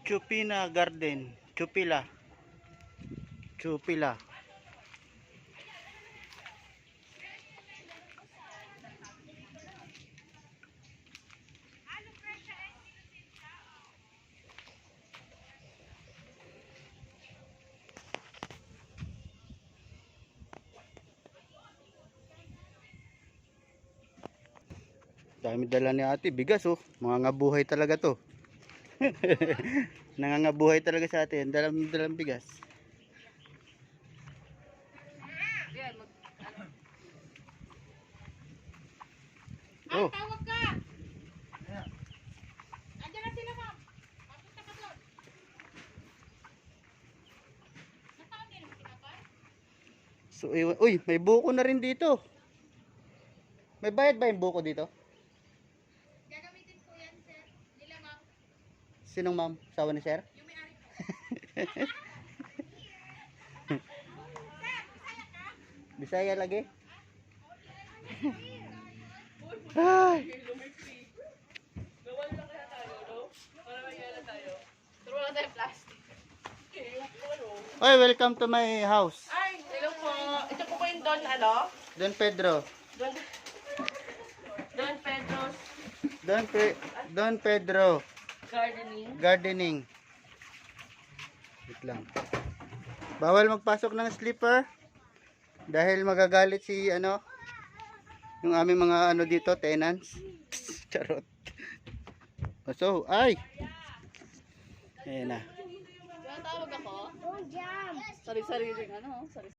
Chupina Garden. Chupila. Chupila. Dami dala ni ate, bigas oh. Mga ngabuhay talaga to. Nangangabuhay talaga sa atin. Dalang bigas. Oh. Tawag ka! Andiyan na sila, ma'am. Papunta ka doon. Nasaan din ang kinapay? So, uy, may buko na rin dito. May bayad ba yung buko dito? Gagamitin po yan, sir. Nila, ma'am. Sinong ma'am? Sawa ni sir? Yung may-ari po. Sir, masaya ka? Bisaya lagi? Ay. Gawan lang kaya tayo, no? Para magyala tayo. Turo lang tayo plastic. Okay, yung ano. Oy, welcome to my house. Ay, hello po. Ito po ba yung Don, ano? Don Pedro. Don Pedro's Don Pedro Gardening. Gardening. Wait lang. Bawal magpasok ng slipper dahil magagalit si ano yung aming mga ano dito, tenants. Charot. So, ay. Ayan na. Tawag ako? Sarili-sariling ano?